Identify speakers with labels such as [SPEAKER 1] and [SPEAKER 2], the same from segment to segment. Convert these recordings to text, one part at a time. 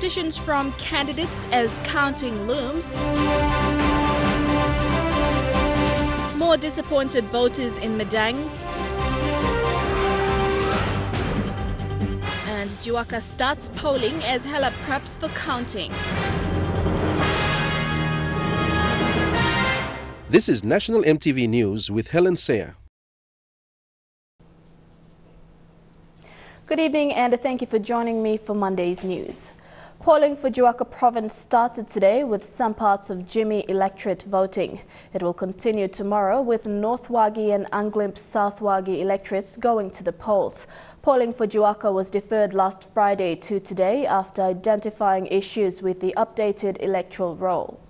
[SPEAKER 1] petitions from candidates as counting looms. More disappointed voters in Madang. And Jiwaka starts polling as Hela preps for counting.
[SPEAKER 2] This is National EMTV News with Helen Sayer.
[SPEAKER 3] Good evening and thank you for joining me for Monday's news. Polling for Jiwaka province started today with some parts of Jimmy electorate voting. It will continue tomorrow with North Wagi and Anglimp South Wagi electorates going to the polls. Polling for Jiwaka was deferred last Friday to today after identifying issues with the updated electoral roll.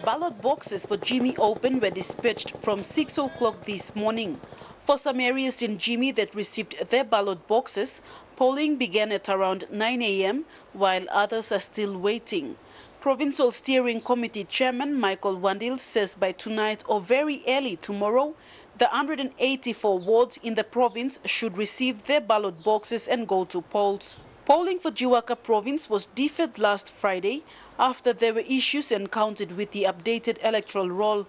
[SPEAKER 4] Ballot boxes for Jimmy Open were dispatched from 6 o'clock this morning. For some areas in Jimmy that received their ballot boxes, polling began at around 9 a.m., while others are still waiting. Provincial Steering Committee Chairman Michael Wandil says by tonight or very early tomorrow, the 184 wards in the province should receive their ballot boxes and go to polls. Polling for Jiwaka province was deferred last Friday after there were issues encountered with the updated electoral roll.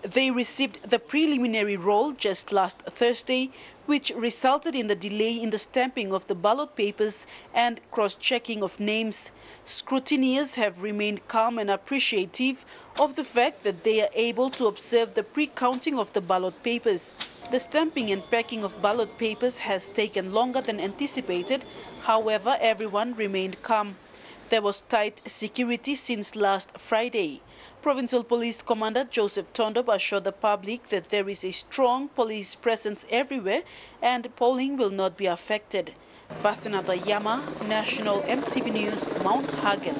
[SPEAKER 4] They received the preliminary roll just last Thursday, which resulted in the delay in the stamping of the ballot papers and cross-checking of names. Scrutineers have remained calm and appreciative of the fact that they are able to observe the pre-counting of the ballot papers. The stamping and packing of ballot papers has taken longer than anticipated. However, everyone remained calm. There was tight security since last Friday. Provincial Police Commander Joseph Tondop assured the public that there is a strong police presence everywhere and polling will not be affected. Vastenada Yama, National EMTV News, Mount Hagen.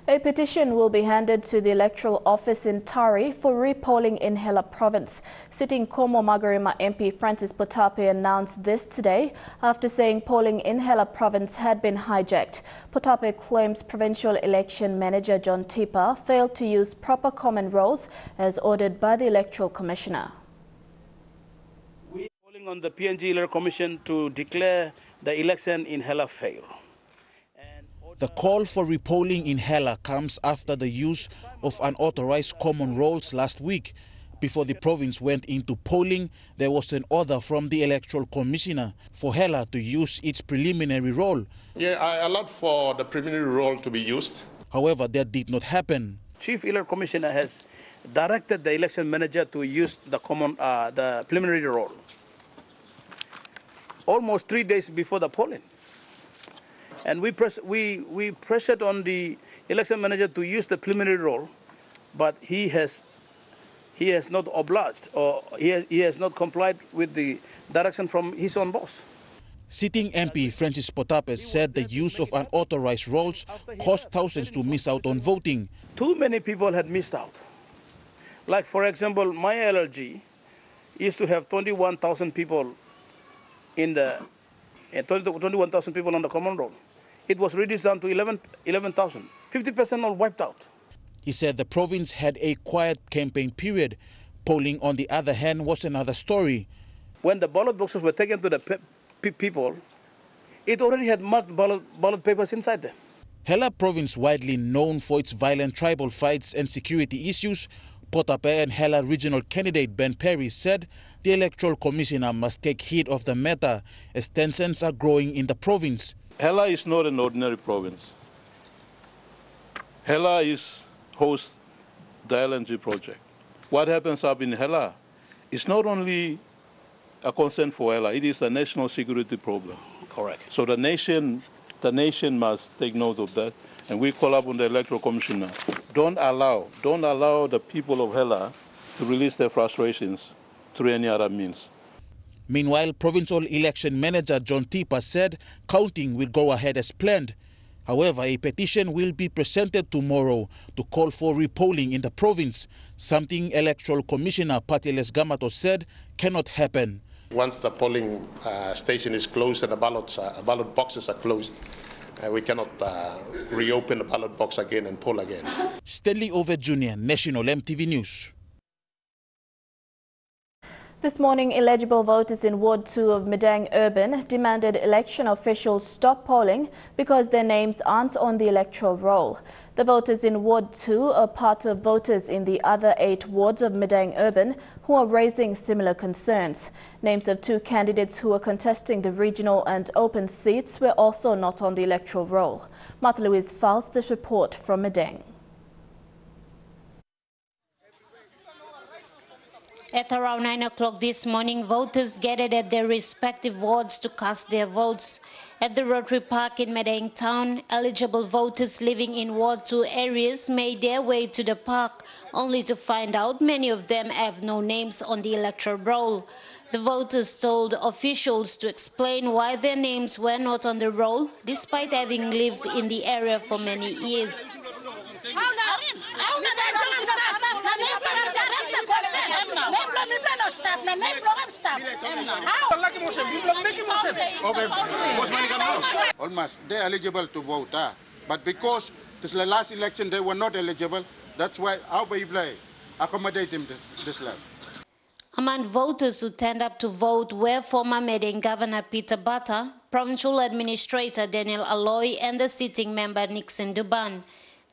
[SPEAKER 3] A petition will be handed to the electoral office in Tari for repolling in Hela province. Sitting Como Magarima MP Francis Potape announced this today after saying polling in Hela province had been hijacked. Potape claims provincial election manager John Tipa failed to use proper common rolls as ordered by the electoral commissioner.
[SPEAKER 5] We are calling on the PNG Electoral Commission to declare the election in Hela failed.
[SPEAKER 6] The call for repolling in Hela comes after the use of unauthorized common rolls last week. Before the province went into polling, there was an order from the Electoral Commissioner for Hela to use its preliminary roll.
[SPEAKER 7] Yeah, I allowed for the preliminary roll to be used.
[SPEAKER 6] However, that did not happen.
[SPEAKER 5] Chief Electoral Commissioner has directed the election manager to use the preliminary roll almost 3 days before the polling. And we pressured on the election manager to use the preliminary roll, but he has not obliged or he has not complied with the direction from his own boss.
[SPEAKER 6] Sitting MP Francis Potape said the use of unauthorized rolls caused thousands to miss out on voting.
[SPEAKER 5] Too many people had missed out. Like, for example, my LLG used to have 21,000 people in the 21,000 people on the common roll. It was reduced down to 11,000. 50% all wiped out.
[SPEAKER 6] He said the province had a quiet campaign period. Polling, on the other hand, was another story.
[SPEAKER 5] When the ballot boxes were taken to the people, it already had marked ballot papers inside them.
[SPEAKER 6] Hela province, widely known for its violent tribal fights and security issues, Potape and Hela regional candidate Ben Perry said the Electoral Commissioner must take heed of the matter as tensions are growing in the province.
[SPEAKER 8] Hela is not an ordinary province. Hela hosts the LNG project. What happens up in Hela is not only a concern for Hela, it is a national security problem.
[SPEAKER 5] Correct.
[SPEAKER 8] So the nation must take note of that, and we call up on the Electoral Commissioner. Don't allow the people of Hela to release their frustrations through any other means.
[SPEAKER 6] Meanwhile, Provincial Election Manager John Tipa said counting will go ahead as planned. However, a petition will be presented tomorrow to call for repolling in the province, something Electoral Commissioner Patiles Gamato said cannot happen.
[SPEAKER 7] Once the polling station is closed and the ballot boxes are closed, we cannot reopen the ballot box again and poll again.
[SPEAKER 6] Stanley Ovett Jr., National EMTV News.
[SPEAKER 3] This morning, eligible voters in Ward 2 of Madang Urban demanded election officials stop polling because their names aren't on the electoral roll. The voters in Ward 2 are part of voters in the other 8 wards of Madang Urban who are raising similar concerns. Names of 2 candidates who are contesting the regional and open seats were also not on the electoral roll. Martha Louise files this report from Madang.
[SPEAKER 9] At around 9 o'clock this morning, voters gathered at their respective wards to cast their votes. At the Rotary Park in Madang town, eligible voters living in Ward 2 areas made their way to the park, only to find out many of them have no names on the electoral roll. The voters told officials to explain why their names were not on the roll, despite having lived in the area for many years.
[SPEAKER 10] Almost, they're eligible to vote, but because this is the last election, they were not eligible. That's why how we play accommodate them this level.
[SPEAKER 9] Among voters who turned up to vote were former Madang Governor Peter Bata, Provincial Administrator Daniel Aloy, and the sitting member Nixon Duban.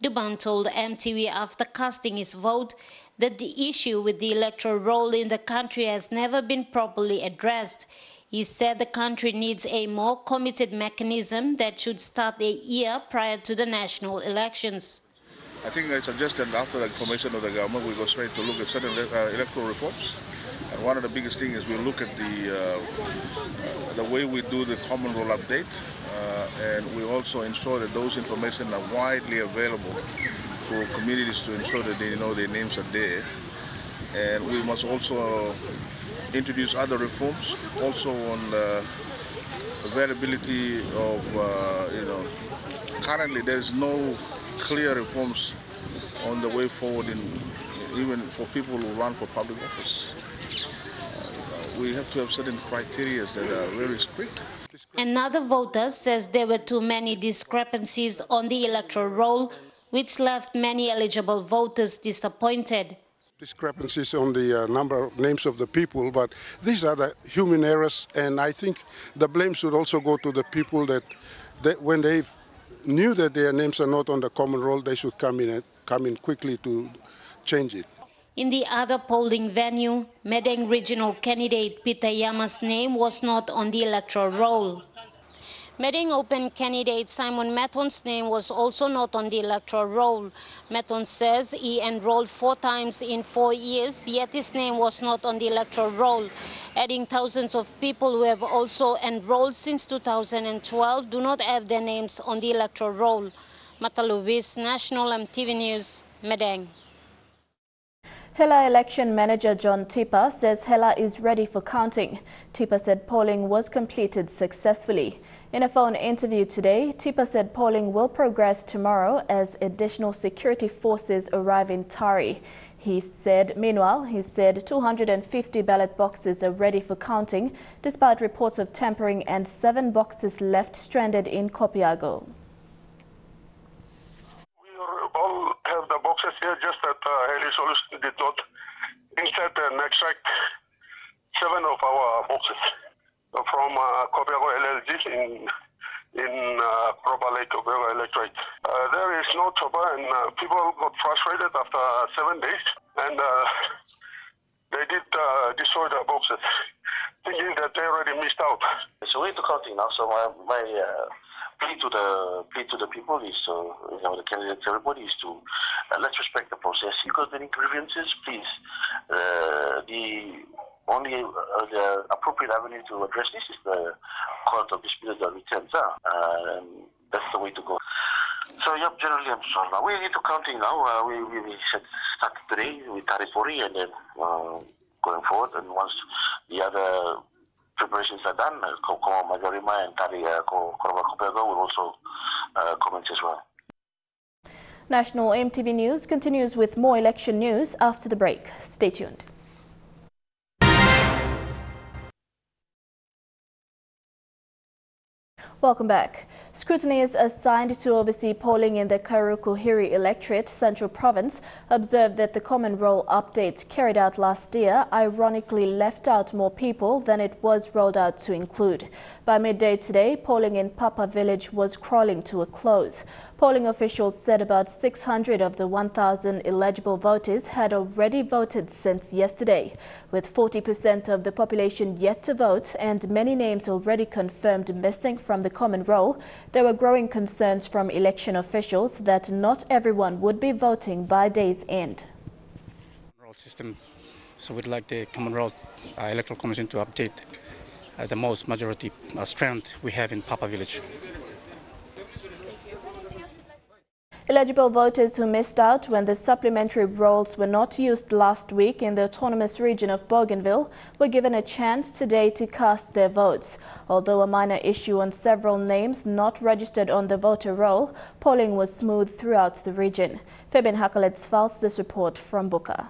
[SPEAKER 9] Duban told EMTV after casting his vote that the issue with the electoral roll in the country has never been properly addressed. He said the country needs a more committed mechanism that should start a year prior to the national elections.
[SPEAKER 11] I think I suggested after the information of the government, we go straight to look at certain electoral reforms. And one of the biggest things is we look at the way we do the common roll update, and we also ensure that those information are widely available for communities to ensure that they know their names are there. And we must also introduce other reforms, also on the availability of, currently there is no clear reforms on the way forward, even for people who run for public office. We have to have certain criteria that are very strict.
[SPEAKER 9] Another voter says there were too many discrepancies on the electoral roll, which left many eligible voters disappointed.
[SPEAKER 12] Discrepancies on the number of names of the people, but these are the human errors, and I think the blame should also go to the people that when they knew that their names are not on the common roll, they should come in quickly to change it.
[SPEAKER 9] In the other polling venue, Madang regional candidate Peter Yama's name was not on the electoral roll. Madang Open candidate Simon Mathon's name was also not on the electoral roll. Mathon says he enrolled 4 times in 4 years, yet his name was not on the electoral roll. Adding thousands of people who have also enrolled since 2012 do not have their names on the electoral roll. Martha Louise, National EMTV News, Madang.
[SPEAKER 3] Hela election manager John Tipa says Hela is ready for counting. Tipa said polling was completed successfully. In a phone interview today, Tipa said polling will progress tomorrow as additional security forces arrive in Tari. Meanwhile, he said 250 ballot boxes are ready for counting, despite reports of tampering and 7 boxes left stranded in Pacquiao.
[SPEAKER 13] All have the boxes here, just that Heli Solution did not insert and extract 7 of our boxes from Pacquiao LLG in Proba Lake Pacquiao Electorate. There is no chopper, and people got frustrated after 7 days, and they did destroy the boxes, thinking that they already missed out.
[SPEAKER 14] So we're into counting now, so my plea to the people is, the candidates, everybody is to let's respect the process. If you've got any grievances, please. The appropriate avenue to address this is the Court of Disputes and Returns. And that's the way to go. So, yep, generally I'm sorry. Now we're into counting now. We start today with Taripuri, and then going forward, and once the other preparations are done, Majorima and Tari Pacquiao will also commence as well.
[SPEAKER 3] National EMTV News continues with more election news after the break. Stay tuned. Welcome back. Scrutineers assigned to oversee polling in the Karukuhiri electorate, Central Province, observed that the common roll update carried out last year ironically left out more people than it was rolled out to include. By midday today, polling in Papa Village was crawling to a close. Polling officials said about 600 of the 1,000 eligible voters had already voted since yesterday. With 40% of the population yet to vote and many names already confirmed missing from the common roll, there were growing concerns from election officials that not everyone would be voting by day's end.
[SPEAKER 15] Roll system, so we'd like the common roll electoral commission to update the most majority strength we have in Papa Village.
[SPEAKER 3] Eligible voters who missed out when the supplementary rolls were not used last week in the autonomous region of Bougainville were given a chance today to cast their votes. Although a minor issue on several names not registered on the voter roll, polling was smooth throughout the region. Fabian Hakalets files this report from Buka.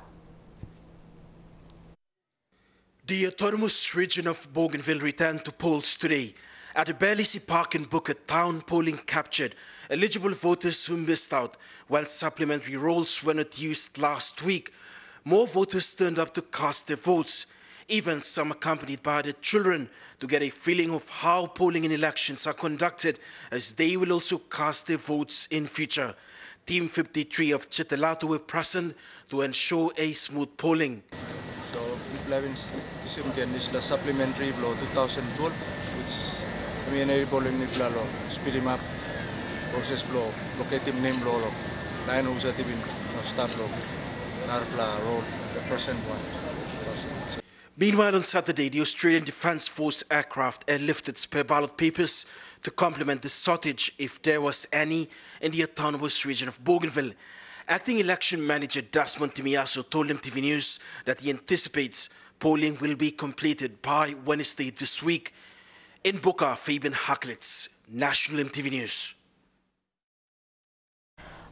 [SPEAKER 16] The autonomous region of Bougainville returned to polls today. At the Berlisi Park in Buka town, polling captured eligible voters who missed out, while supplementary rolls were not used last week. More voters turned up to cast their votes, even some accompanied by their children, to get a feeling of how polling in elections are conducted, as they will also cast their votes in future. Team 53 of Chitalato were present to ensure a smooth polling.
[SPEAKER 17] So, the supplementary law 2012, which we enable in the speed map process law, locative name law, line usative start law, NARPLA roll, the present one.
[SPEAKER 16] Meanwhile, on Saturday, the Australian Defence Force aircraft airlifted spare ballot papers to complement the shortage, if there was any, in the autonomous region of Bougainville. Acting Election Manager Desmond Timiaso told EMTV News that he anticipates polling will be completed by Wednesday this week. In Buka, Fabian Haklitz, National EMTV News.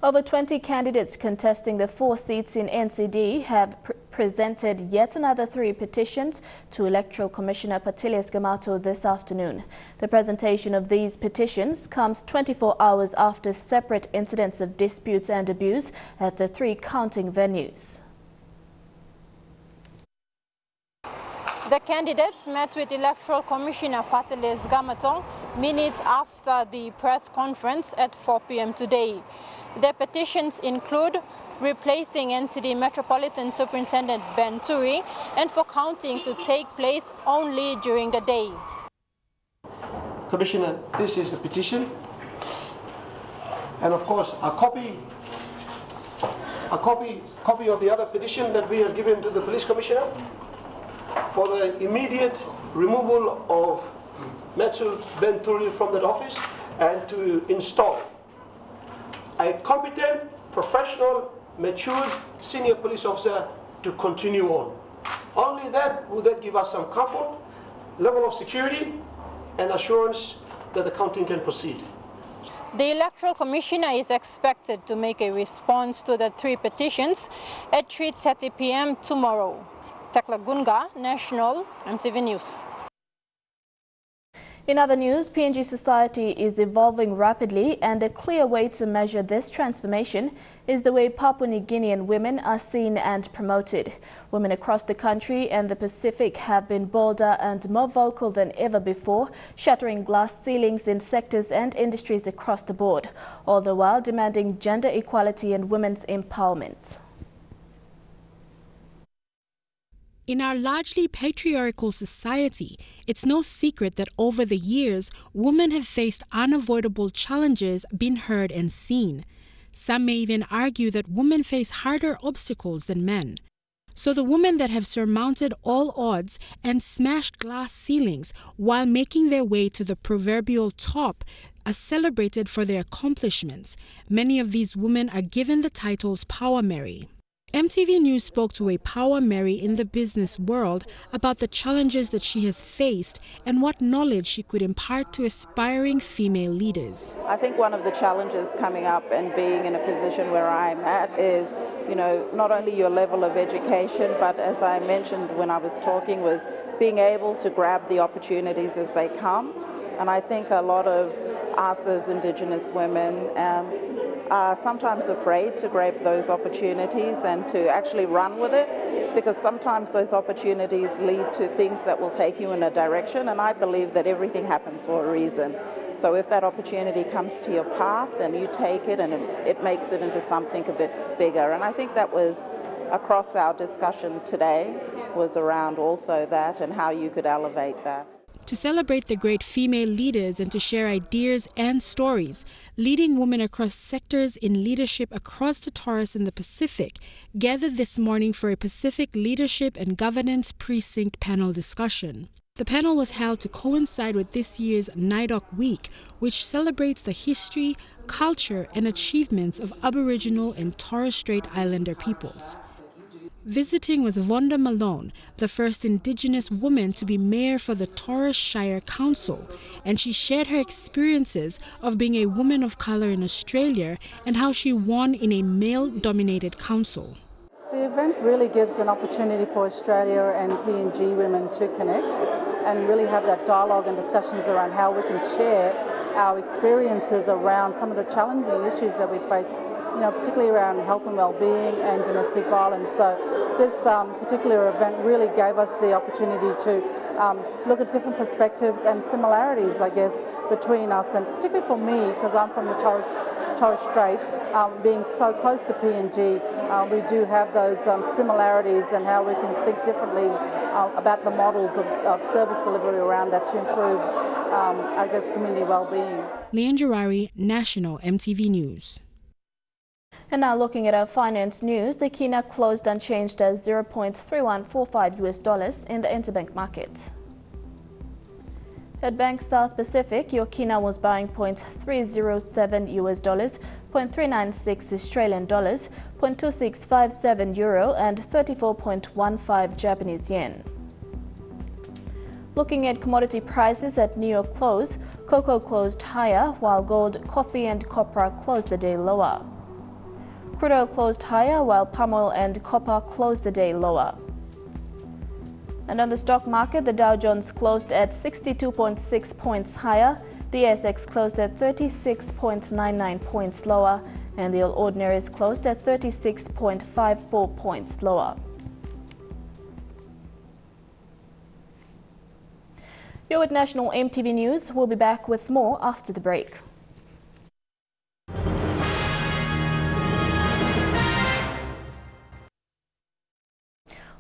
[SPEAKER 3] Over 20 candidates contesting the 4 seats in NCD have presented yet another 3 petitions to Electoral Commissioner Patiles Gamato this afternoon. The presentation of these petitions comes 24 hours after separate incidents of disputes and abuse at the 3 counting venues.
[SPEAKER 18] The candidates met with Electoral Commissioner Patiles Gamato minutes after the press conference at 4 p.m. today. Their petitions include replacing NCD Metropolitan Superintendent Ben Turi and for counting to take place only during the day.
[SPEAKER 19] Commissioner, this is the petition, and of course a copy of the other petition that we have given to the Police Commissioner for the immediate removal of Metsul Ben Turi from that office and to install a competent, professional, matured senior police officer to continue on. Only that will then give us some comfort, level of security, and assurance that the counting can proceed.
[SPEAKER 18] The Electoral Commissioner is expected to make a response to the 3 petitions at 3:30 p.m. tomorrow. Thekla Gunga, National EMTV News.
[SPEAKER 3] In other news, PNG society is evolving rapidly, and a clear way to measure this transformation is the way Papua New Guinean women are seen and promoted. Women across the country and the Pacific have been bolder and more vocal than ever before, shattering glass ceilings in sectors and industries across the board, all the while demanding gender equality and women's empowerment.
[SPEAKER 20] In our largely patriarchal society, it's no secret that over the years, women have faced unavoidable challenges, been heard and seen. Some may even argue that women face harder obstacles than men. So the women that have surmounted all odds and smashed glass ceilings while making their way to the proverbial top are celebrated for their accomplishments. Many of these women are given the titles Power Mary. EMTV News spoke to a Power Mary in the business world about the challenges that she has faced and what knowledge she could impart to aspiring female leaders.
[SPEAKER 21] I think one of the challenges coming up and being in a position where I'm at is, not only your level of education, but as I mentioned when I was talking, was being able to grab the opportunities as they come And I think a lot of us as Indigenous women are sometimes afraid to grab those opportunities and to actually run with it, because sometimes those opportunities lead to things that will take you in a direction, and I believe that everything happens for a reason. So if that opportunity comes to your path, then you take it and it makes it into something a bit bigger. And I think that was across our discussion today, was around also that and how you could elevate that.
[SPEAKER 20] To celebrate the great female leaders and to share ideas and stories, leading women across sectors in leadership across the Taurus and the Pacific gathered this morning for a Pacific Leadership and Governance Precinct panel discussion. The panel was held to coincide with this year's NIDOC Week, which celebrates the history, culture, and achievements of Aboriginal and Torres Strait Islander peoples. Visiting was Vonda Malone, the first Indigenous woman to be mayor for the Torres Shire Council, and she shared her experiences of being a woman of color in Australia and how she won in a male-dominated council.
[SPEAKER 1] The event really gives an opportunity for Australia and PNG women to connect and really have that dialogue and discussions around how we can share our experiences around some of the challenging issues that we face, particularly around health and well-being and domestic violence. So this particular event really gave us the opportunity to look at different perspectives and similarities, I guess, between us, and particularly for me, because I'm from the Torres Strait, being so close to PNG, we do have those similarities and how we can think differently about the models of service delivery around that to improve, I guess, community well-being.
[SPEAKER 20] Leanne Jarari, National EMTV News.
[SPEAKER 3] And now looking at our finance news, the kina closed unchanged at $0.3145 in the interbank market. At Bank South Pacific, your kina was buying $0.307 $0.396 Australian dollars, $0.2657 euro, and 34.15 Japanese yen. Looking at commodity prices at New York close, cocoa closed higher, while gold, coffee, and copper closed the day lower. Crude oil closed higher, while palm oil and copper closed the day lower. And on the stock market, the Dow Jones closed at 62.6 points higher, the ASX closed at 36.99 points lower, and the All Ordinaries closed at 36.54 points lower. You're with National EMTV News. We'll be back with more after the break.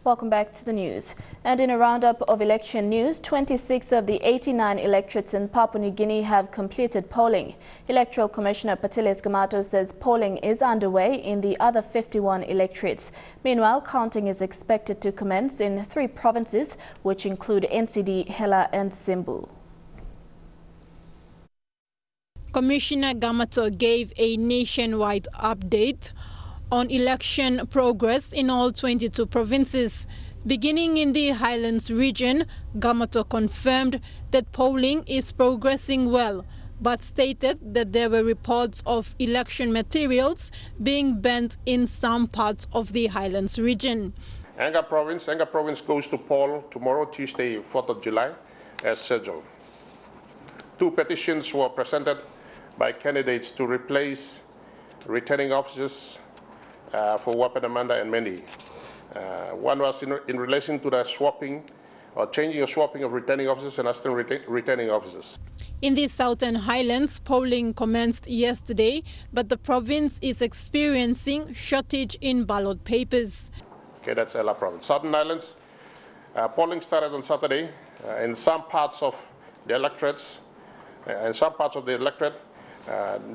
[SPEAKER 3] Welcome back to the news. And in a roundup of election news, 26 of the 89 electorates in Papua New Guinea have completed polling. Electoral Commissioner Petitions says polling is underway in the other 51 electorates. Meanwhile, counting is expected to commence in 3 provinces, which include NCD, Hela and Simbu.
[SPEAKER 22] Commissioner Gamato gave a nationwide update on election progress in all 22 provinces. Beginning in the Highlands region, Gamato confirmed that polling is progressing well, but stated that there were reports of election materials being burnt in some parts of the Highlands region.
[SPEAKER 7] Anga province goes to poll tomorrow, Tuesday, 4th of July, as scheduled. 2 petitions were presented by candidates to replace returning officers for Wapa, Amanda and Manny. One was in relation to the swapping or changing or swapping of returning officers and assistant returning officers.
[SPEAKER 22] In the Southern Highlands, polling commenced yesterday, but the province is experiencing shortage in ballot papers.
[SPEAKER 7] Okay, that's Hela province. Southern Highlands, polling started on Saturday in some parts of the electorates.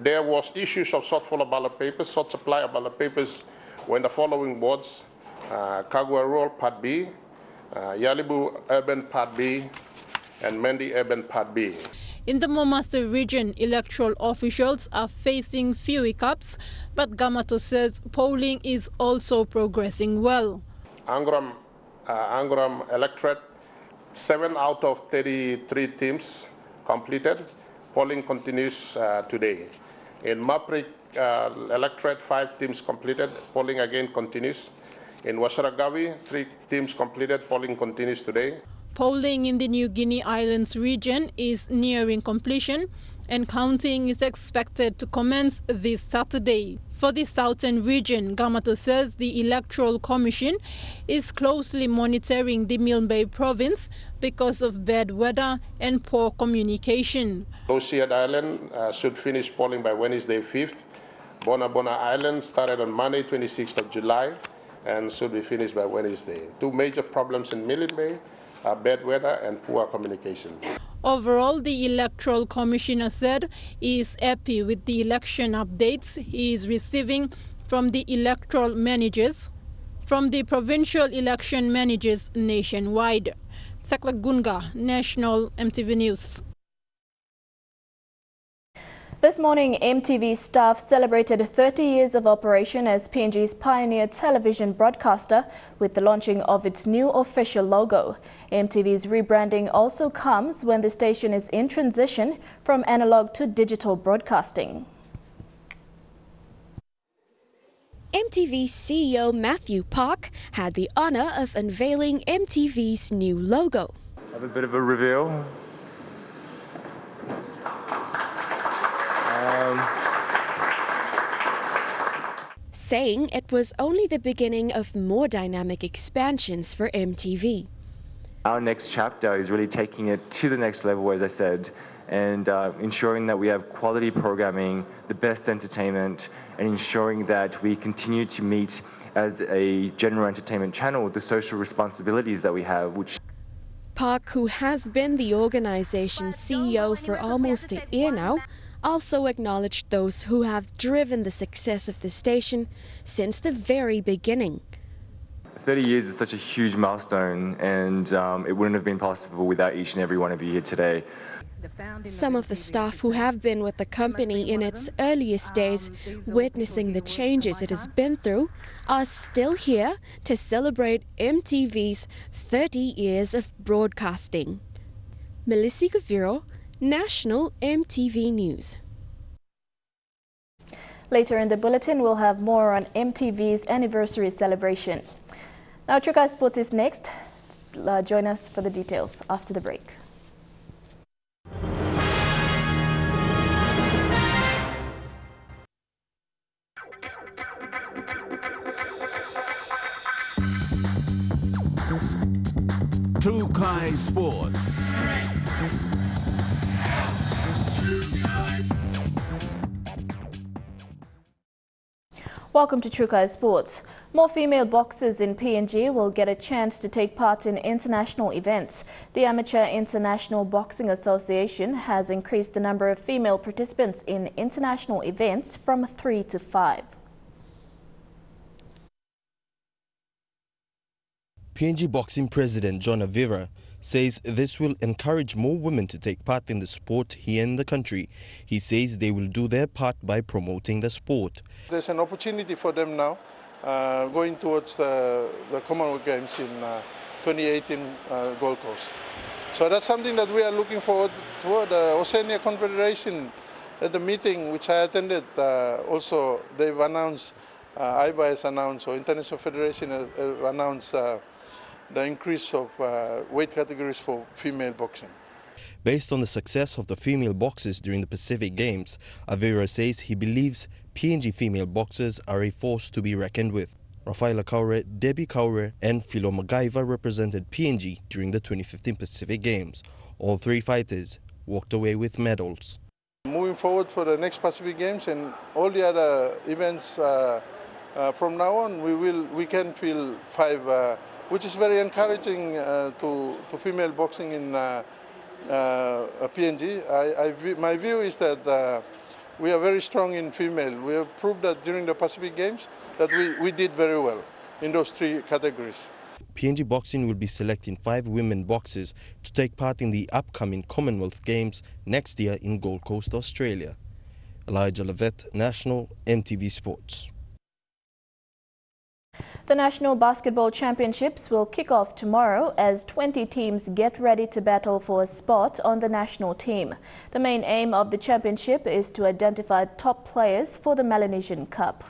[SPEAKER 7] There was issues of shortfall of ballot papers. Short supply of ballot papers were in the following wards: Kagwa Rural Part B, Yalibu Urban Part B, and Mendi Urban Part B.
[SPEAKER 22] In the Momasa region, electoral officials are facing few hiccups, but Gamato says polling is also progressing well.
[SPEAKER 7] Angram electorate, 7 out of 33 teams completed. Polling continues today. In Maprik electorate, 5 teams completed. Polling again continues. In Wasaragawi, 3 teams completed. Polling continues today.
[SPEAKER 22] Polling in the New Guinea Islands region is nearing completion and counting is expected to commence this Saturday. For the southern region, Gamato says the Electoral Commission is closely monitoring the Milne province because of bad weather and poor communication.
[SPEAKER 7] Ocean Island should finish polling by Wednesday 5th. Bona Island started on Monday 26th of July and should be finished by Wednesday. Two major problems in Milne Bay are bad weather and poor communication.
[SPEAKER 22] Overall, the Electoral Commissioner said he is happy with the election updates he is receiving from the electoral managers, from the provincial election managers nationwide. Thakla Gunga, National EMTV News.
[SPEAKER 3] This morning, EMTV staff celebrated 30 years of operation as PNG's pioneer television broadcaster with the launching of its new official logo. EMTV's rebranding also comes when the station is in transition from analog to digital broadcasting.
[SPEAKER 2] EMTV CEO Matthew Park had the honor of unveiling EMTV's new logo.
[SPEAKER 4] Have a bit of a reveal.
[SPEAKER 2] Saying it was only the beginning of more dynamic expansions for EMTV.
[SPEAKER 4] Our next chapter is really taking it to the next level, as I said, and ensuring that we have quality programming, the best entertainment, and ensuring that we continue to meet as a general entertainment channel the social responsibilities that we have, which
[SPEAKER 2] Park, who has been the organization's CEO for almost a year now, also acknowledged those who have driven the success of the station since the very beginning.
[SPEAKER 4] 30 years is such a huge milestone, and it wouldn't have been possible without each and every one of you here today.
[SPEAKER 2] Some of the staff who have been with the company in its earliest days, witnessing the changes it has been through, are still here to celebrate EMTV's 30 years of broadcasting. Melissa Gaviro, National EMTV News.
[SPEAKER 3] Later in the bulletin, we'll have more on EMTV's anniversary celebration. Now, True Guys Sports is next. Join us for the details after the break.
[SPEAKER 23] True Guys Sports.
[SPEAKER 3] Welcome to True Guys Sports. More female boxers in PNG will get a chance to take part in international events. The Amateur International Boxing Association has increased the number of female participants in international events from 3 to 5.
[SPEAKER 24] PNG Boxing President John Avira says this will encourage more women to take part in the sport here in the country. He says they will do their part by promoting the sport.
[SPEAKER 25] There's an opportunity for them now going towards the Commonwealth Games in 2018 Gold Coast. So that's something that we are looking forward to. The Oceania Confederation at the meeting which I attended, also they've announced, IBA has announced, or International Federation has announced the increase of weight categories for female boxing.
[SPEAKER 24] Based on the success of the female boxers during the Pacific Games, Avira says he believes PNG female boxers are a force to be reckoned with. Rafaela Kaure, Debbie Kaure and Philo Magaiva represented PNG during the 2015 Pacific Games. All three fighters walked away with medals.
[SPEAKER 25] Moving forward for the next Pacific Games and all the other events from now on, we can field 5, which is very encouraging to female boxing in PNG. My view is that we are very strong in female. We have proved that during the Pacific Games that we did very well in those 3 categories.
[SPEAKER 24] PNG Boxing will be selecting 5 women boxers to take part in the upcoming Commonwealth Games next year in Gold Coast, Australia. Elijah Levet, National EMTV Sports.
[SPEAKER 3] The National Basketball Championships will kick off tomorrow as 20 teams get ready to battle for a spot on the national team. The main aim of the championship is to identify top players for the Melanesian Cup.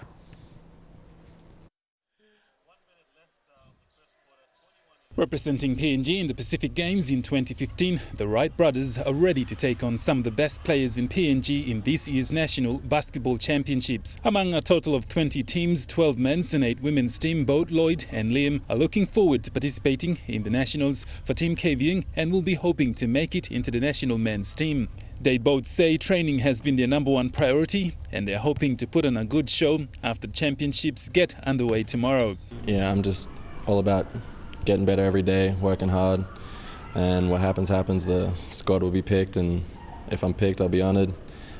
[SPEAKER 5] Representing PNG in the Pacific Games in 2015, the Wright brothers are ready to take on some of the best players in PNG in this year's National Basketball Championships. Among a total of 20 teams, 12 men's and 8 women's team, both Lloyd and Liam are looking forward to participating in the Nationals for Team Kavieng and will be hoping to make it into the national men's team. They both say training has been their #1 priority and they're hoping to put on a good show after the championships get underway tomorrow.
[SPEAKER 6] Yeah, I'm just all about getting better every day, working hard, and what happens, happens. The squad will be picked, and if I'm picked, I'll be honored,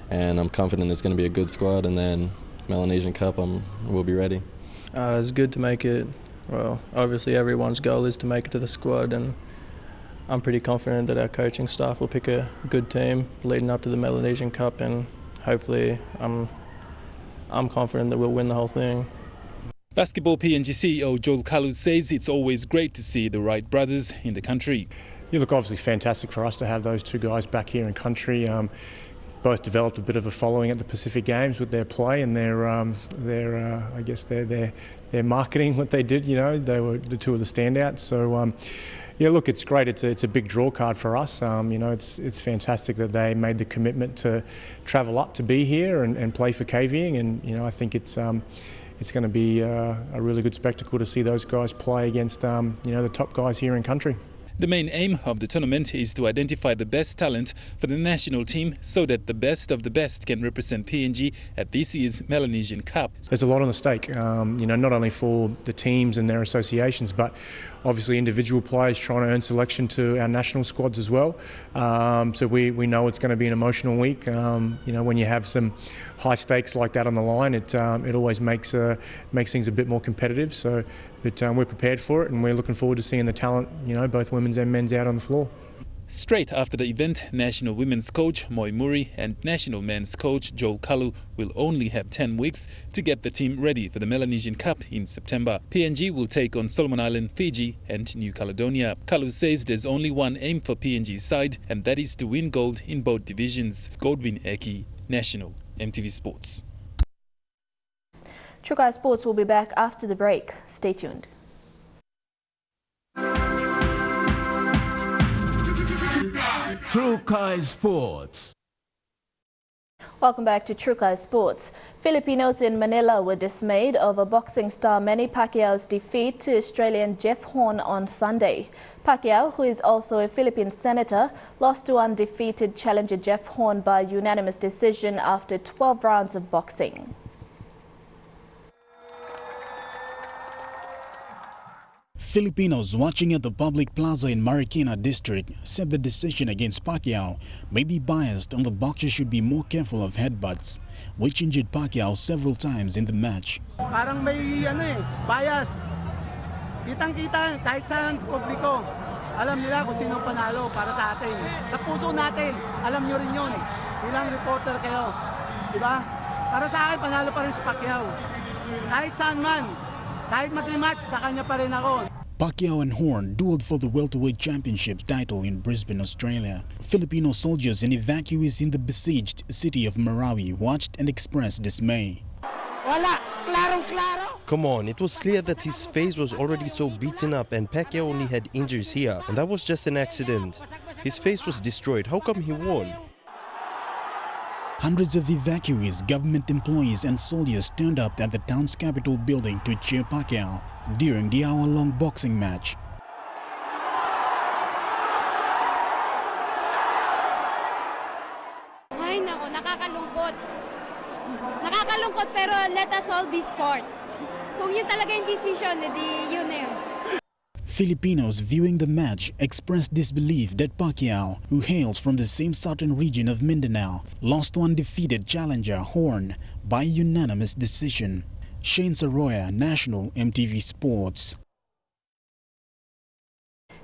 [SPEAKER 6] and I'm confident it's going to be a good squad, and then Melanesian Cup, we'll be ready.
[SPEAKER 8] It's good to make it. Well, obviously everyone's goal is to make it to the squad, and I'm pretty confident that our coaching staff will pick a good team leading up to the Melanesian Cup, and hopefully I'm confident that we'll win the whole thing.
[SPEAKER 5] Basketball PNG CEO Joel Kalu says it's always great to see the Wright brothers in the country.
[SPEAKER 10] You look, obviously fantastic for us to have those two guys back here in country. Both developed a bit of a following at the Pacific Games with their play and their I guess their marketing, what they did. You know, they were the two of the standouts. So yeah, look, it's great. It's a big draw card for us. You know, it's fantastic that they made the commitment to travel up to be here and play for Kavieng. And you know, I think it's going to be a really good spectacle to see those guys play against you know, the top guys here in country.
[SPEAKER 5] The main aim of the tournament is to identify the best talent for the national team so that the best of the best can represent PNG at this year's Melanesian Cup.
[SPEAKER 10] There's a lot on the stake, you know, not only for the teams and their associations, but obviously individual players trying to earn selection to our national squads as well. So we know it's going to be an emotional week. You know, when you have some high stakes like that on the line, it always makes things a bit more competitive. So, but we're prepared for it, and we're looking forward to seeing the talent, you know, both women's and men's out on the floor.
[SPEAKER 5] Straight after the event, national women's coach Moy Muri and national men's coach Joel Kalu will only have 10 weeks to get the team ready for the Melanesian Cup in September. PNG will take on Solomon Island, Fiji and New Caledonia. Kalu says there's only one aim for PNG's side, and that is to win gold in both divisions. Godwin Eki, National, MTV Sports.
[SPEAKER 3] True Guys Sports will be back after the break. Stay tuned.
[SPEAKER 23] True Guys Sports.
[SPEAKER 3] Welcome back to True Guys Sports. Filipinos in Manila were dismayed over boxing star Manny Pacquiao's defeat to Australian Jeff Horn on Sunday. Pacquiao, who is also a Philippine senator, lost to undefeated challenger Jeff Horn by unanimous decision after 12 rounds of boxing.
[SPEAKER 11] Filipinos watching at the public plaza in Marikina district said the decision against Pacquiao may be biased and the boxer should be more careful of headbutts, which injured Pacquiao several times in the match.
[SPEAKER 26] Parang may bias. Kitang-kita kahit saan publiko. Alam nila kung sino panalo para sa atin. Sa puso natin, alam nyo rin yun. Bilang reporter kayo. Diba? Para sa akin, panalo pa rin si Pacquiao. Kahit saan man, kahit mag-rematch, sa kanya pa rin ako.
[SPEAKER 11] Pacquiao and Horn dueled for the welterweight championship title in Brisbane, Australia. Filipino soldiers and evacuees in the besieged city of Marawi watched and expressed dismay.
[SPEAKER 26] Wala! Klarong-klaro!
[SPEAKER 24] Come on, it was clear that his face was already so beaten up and Pacquiao only had injuries here, and that was just an accident. His face was destroyed. How come he won?
[SPEAKER 11] Hundreds of evacuees, government employees and soldiers turned up at the town's Capitol building to cheer Pacquiao during the hour-long boxing match.
[SPEAKER 27] Ay nako, nakakalungkot. Nakakalungkot pero let us all be sports. Kung yun talaga yung decision, edi yun na yun.
[SPEAKER 11] Filipinos viewing the match expressed disbelief that Pacquiao, who hails from the same southern region of Mindanao, lost to undefeated challenger Horn by unanimous decision. Shane Saroya, National, MTV Sports.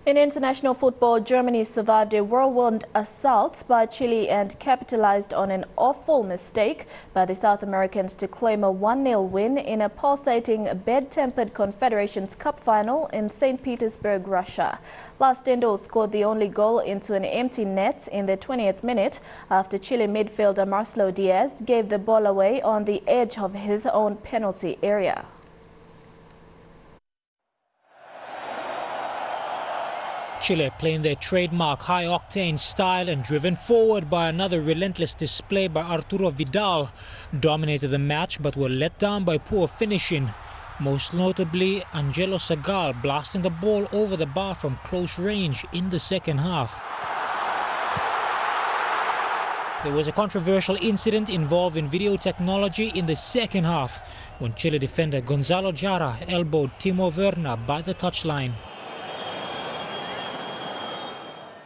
[SPEAKER 3] In international football, Germany survived a whirlwind assault by Chile and capitalized on an awful mistake by the South Americans to claim a 1-0 win in a pulsating, bad-tempered Confederations Cup final in St. Petersburg, Russia. Lars Stindl scored the only goal into an empty net in the 20th minute after Chile midfielder Marcelo Diaz gave the ball away on the edge of his own penalty area.
[SPEAKER 9] Chile, playing their trademark high-octane style and driven forward by another relentless display by Arturo Vidal, dominated the match but were let down by poor finishing. Most notably, Angelo Sagal blasting the ball over the bar from close range in the second half. There was a controversial incident involving video technology in the second half when Chile defender Gonzalo Jara elbowed Timo Werner by the touchline.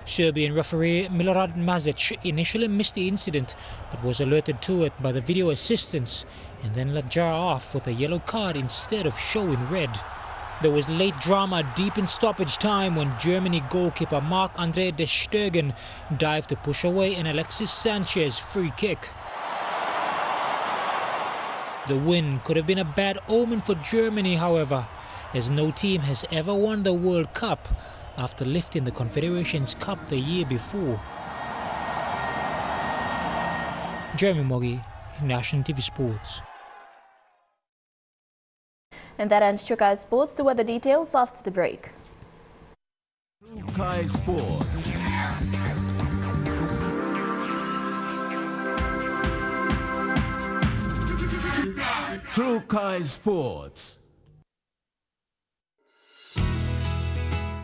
[SPEAKER 9] Serbian referee Milorad Mazic initially missed the incident but was alerted to it by the video assistants and then let Jara off with a yellow card instead of showing red. There was late drama deep in stoppage time when Germany goalkeeper Marc-Andre ter Stegen dived to push away an Alexis Sanchez free kick. The win could have been a bad omen for Germany, however, as no team has ever won the World Cup after lifting the Confederations Cup the year before. Jeremy Moggy, National TV Sports.
[SPEAKER 3] And that ends Chukai Sports. The weather details after the break.
[SPEAKER 23] Chukai Sports. Chukai Sports.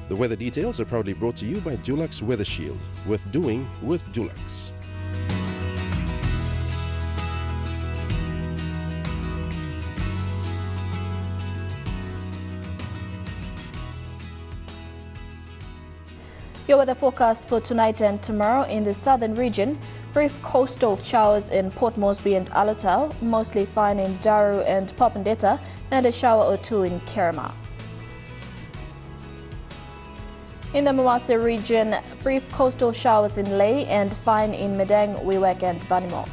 [SPEAKER 24] The weather details are proudly brought to you by Dulux Weather Shield. Worth doing with Dulux.
[SPEAKER 3] Your weather forecast for tonight and tomorrow in the southern region. Brief coastal showers in Port Moresby and Alotau, mostly fine in Daru and Papandeta, and a shower or two in Kerema. In the Mawase region, brief coastal showers in Lae and fine in Madang, Jiwaka and Vanimo.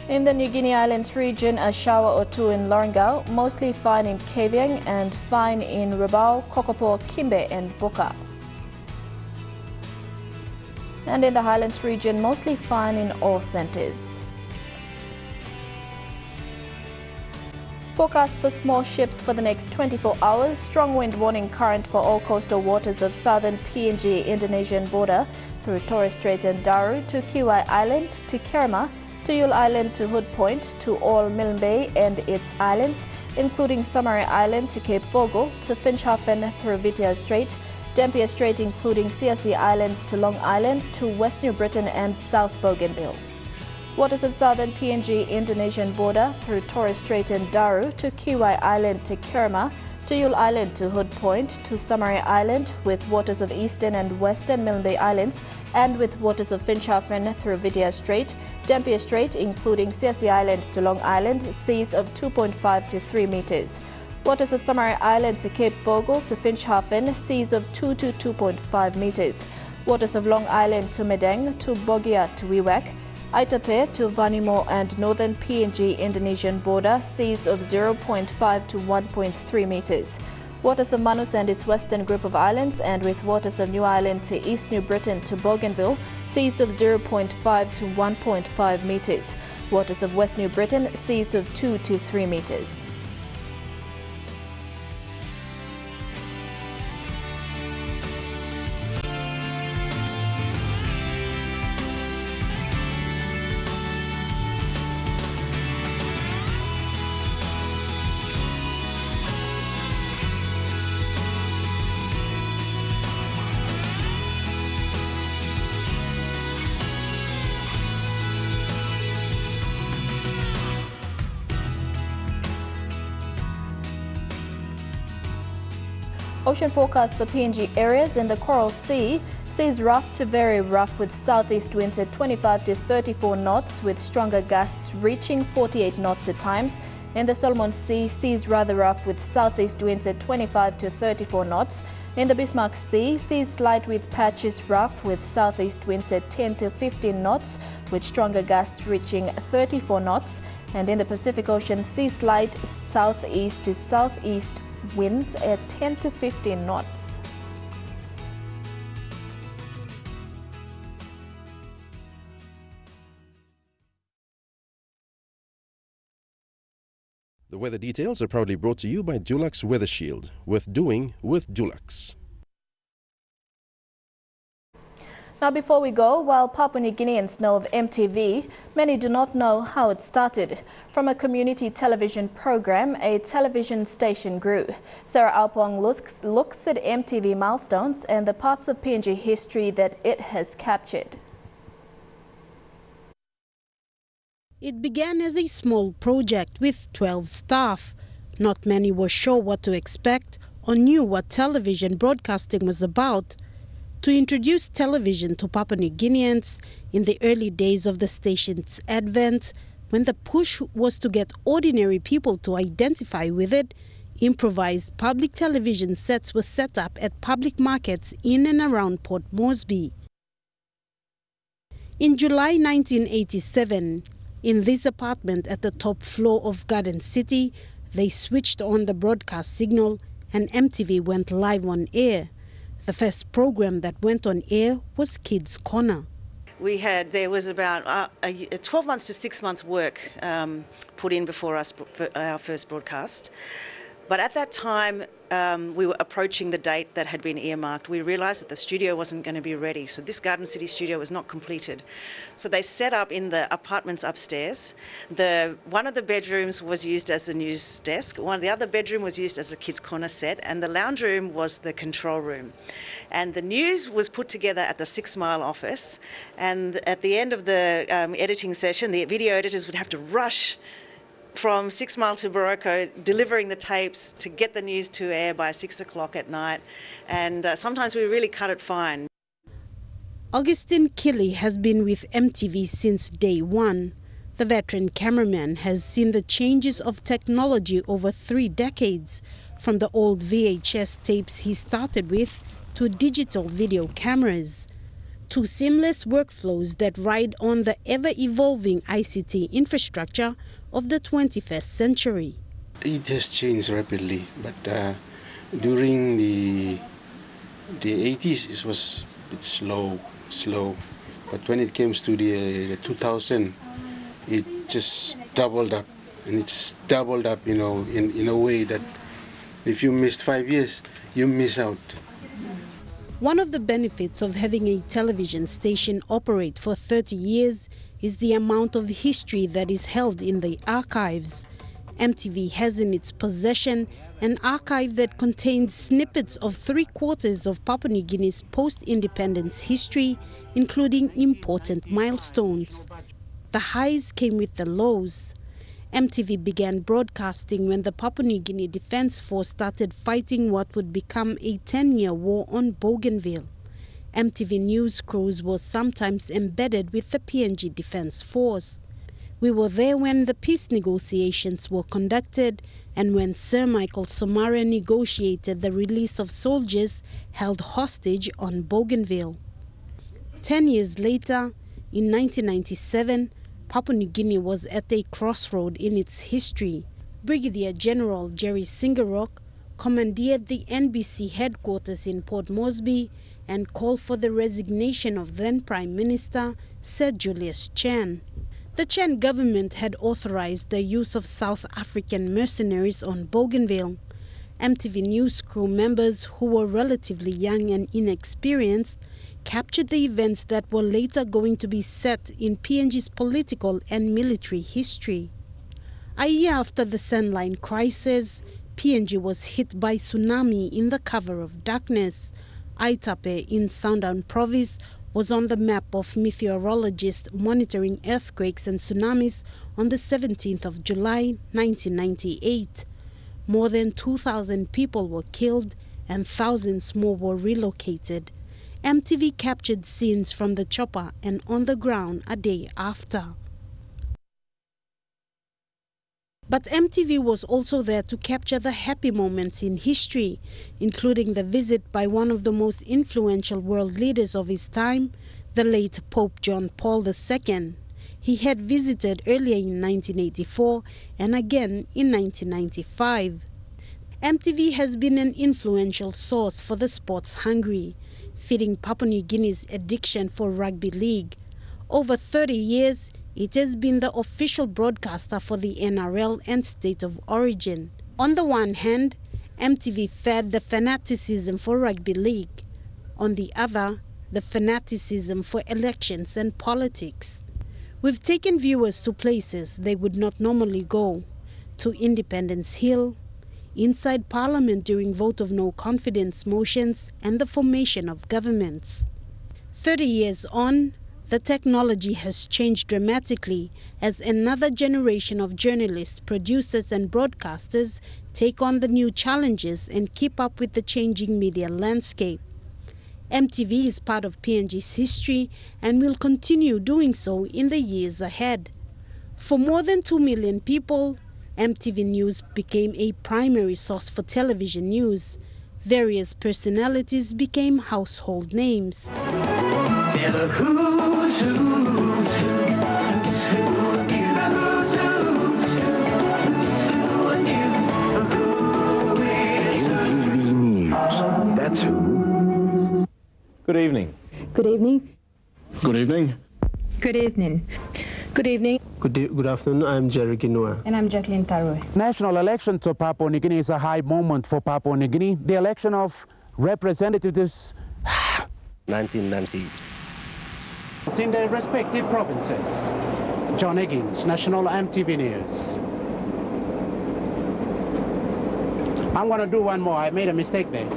[SPEAKER 3] In the New Guinea Islands region, a shower or two in Lorengau, mostly fine in Kavieng and fine in Rabaul, Kokopo, Kimbe and Boka. And in the Highlands region, mostly fine in all centres. Forecast for small ships for the next 24 hours. Strong wind warning current for all coastal waters of southern PNG Indonesian border through Torres Strait and Daru to Kiwai Island to Kerema, to Yule Island to Hood Point, to all Milne Bay and its islands, including Samari Island to Cape Vogel, to Finschhafen through Vitia Strait, Dampier Strait including CSE Islands to Long Island, to West New Britain and South Bougainville. Waters of southern PNG Indonesian border through Torres Strait and Daru to Kiwai Island to Kerema, to Yule Island to Hood Point, to Samari Island with waters of eastern and western Milne Bay Islands, and with waters of Finschhafen through Vitia Strait, Dampier Strait including CSE Islands to Long Island, seas of 2.5 to 3 meters. Waters of Samari Island to Cape Vogel to Finschhafen, seas of 2 to 2.5 meters. Waters of Long Island to Madang, to Bogia to Jiwaka, Aitape to Vanimo and northern PNG Indonesian border, seas of 0.5 to 1.3 meters. Waters of Manus and its western group of islands, and with waters of New Ireland to East New Britain to Bougainville, seas of 0.5 to 1.5 meters. Waters of West New Britain, seas of 2 to 3 meters. Ocean forecast for PNG areas in the Coral Sea. Seas rough to very rough with southeast winds at 25 to 34 knots with stronger gusts reaching 48 knots at times. In the Solomon Sea, seas rather rough with southeast winds at 25 to 34 knots. In the Bismarck Sea, seas light with patches rough with southeast winds at 10 to 15 knots with stronger gusts reaching 34 knots. And in the Pacific Ocean, seas light southeast to southeast winds at 10 to 15 knots.
[SPEAKER 24] The weather details are proudly brought to you by Dulux Weather Shield. Worth doing with Dulux.
[SPEAKER 3] Now, before we go, while Papua New Guineans know of MTV, many do not know how it started. From a community television program, a television station grew. Sarah Alpong looks at MTV milestones and the parts of PNG history that it has captured.
[SPEAKER 12] It began as a small project with 12 staff. Not many were sure what to expect or knew what television broadcasting was about. To introduce television to Papua New Guineans in the early days of the station's advent, when the push was to get ordinary people to identify with it, improvised public television sets were set up at public markets in and around Port Moresby. In July 1987, in this apartment at the top floor of Garden City, they switched on the broadcast signal and MTV went live on air. The first program that went on air was Kids Corner.
[SPEAKER 13] There was about 12 months to 6 months work put in before our first broadcast. But at that time, we were approaching the date that had been earmarked. We realised that the studio wasn't going to be ready, so this Garden City studio was not completed. So they set up in the apartments upstairs. One of the bedrooms was used as a news desk, the other bedroom was used as a kids' corner set, and the lounge room was the control room. And the news was put together at the 6 Mile office, and at the end of the editing session, the video editors would have to rush from 6 Mile to Barocco, delivering the tapes to get the news to air by 6 o'clock at night. And sometimes we really cut it fine.
[SPEAKER 12] Augustine Killy has been with MTV since day one. The veteran cameraman has seen the changes of technology over 3 decades, from the old VHS tapes he started with to digital video cameras, to seamless workflows that ride on the ever-evolving ICT infrastructure of the 21st century.
[SPEAKER 14] It has changed rapidly, but during the 80s it was a bit slow. But when it comes to the 2000, it just doubled up, and it's doubled up, in a way that if you missed 5 years, you miss out.
[SPEAKER 12] One of the benefits of having a television station operate for 30 years is the amount of history that is held in the archives. MTV has in its possession an archive that contains snippets of 3/4 of Papua New Guinea's post-independence history, including important milestones. The highs came with the lows. MTV began broadcasting when the Papua New Guinea Defence Force started fighting what would become a 10-year war on Bougainville. MTV news crews were sometimes embedded with the PNG Defence Force. We were there when the peace negotiations were conducted and when Sir Michael Somare negotiated the release of soldiers held hostage on Bougainville. 10 years later, in 1997, Papua New Guinea was at a crossroad in its history. Brigadier General Jerry Singarok commandeered the NBC headquarters in Port Moresby and called for the resignation of then Prime Minister Sir Julius Chen. The Chen government had authorized the use of South African mercenaries on Bougainville. MTV News crew members who were relatively young and inexperienced captured the events that were later going to be set in PNG's political and military history. A year after the Sandline crisis, PNG was hit by tsunami in the cover of darkness. Aitape in Sandown Province was on the map of meteorologists monitoring earthquakes and tsunamis on the 17th of July 1998. More than 2,000 people were killed and thousands more were relocated. MTV captured scenes from the chopper and on the ground a day after. But MTV was also there to capture the happy moments in history, including the visit by one of the most influential world leaders of his time, the late Pope John Paul II. He had visited earlier in 1984 and again in 1995. MTV has been an influential source for the sports-hungry, feeding Papua New Guinea's addiction for rugby league. Over 30 years, it has been the official broadcaster for the NRL and State of Origin. On the one hand, MTV fed the fanaticism for rugby league. On the other, the fanaticism for elections and politics. We've taken viewers to places they would not normally go, to Independence Hill, inside Parliament during vote of no confidence motions and the formation of governments. 30 years on, the technology has changed dramatically as another generation of journalists, producers and broadcasters take on the new challenges and keep up with the changing media landscape. MTV is part of PNG's history and will continue doing so in the years ahead. For more than 2 million people, MTV News became a primary source for television news. Various personalities became household names.
[SPEAKER 23] EMTV News, that's who.
[SPEAKER 1] Good evening.
[SPEAKER 15] Good evening.
[SPEAKER 1] Good evening.
[SPEAKER 15] Good evening. Good evening.
[SPEAKER 16] Good afternoon. I'm Jerry Ginua.
[SPEAKER 15] And I'm Jacqueline Tarwe.
[SPEAKER 17] National election to Papua New Guinea is a high moment for Papua New Guinea. The election of representatives
[SPEAKER 1] 1990.
[SPEAKER 17] in their respective provinces. John Higgins, National MTV News. I'm going to do one more. I made a mistake there.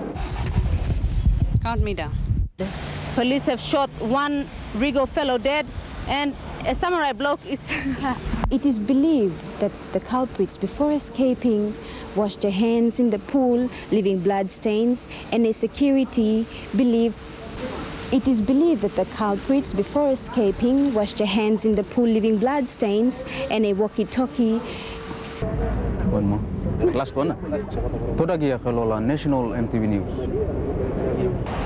[SPEAKER 15] Count me down. The police have shot one Rigo fellow dead, and a samurai bloke is...
[SPEAKER 18] It is believed that the culprits, before escaping, washed their hands in the pool, leaving blood stains, and a security believed... It is believed that the culprits, before escaping, washed their hands in the pool, leaving blood stains, and a walkie-talkie...
[SPEAKER 19] One more. Last one. Todagia Kalola, National MTV News.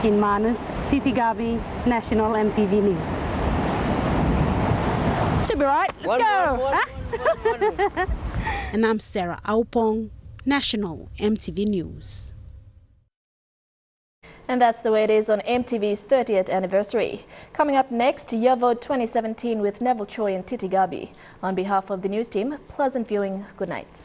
[SPEAKER 15] In Manus, Titigabi, National MTV News. Should be right. Let's go.
[SPEAKER 12] And I'm Sarah Aupong, National MTV News.
[SPEAKER 3] And that's the way it is on MTV's 30th anniversary. Coming up next, Year Vote 2017 with Neville Choi and Titi Gabi. On behalf of the news team, pleasant viewing. Good night.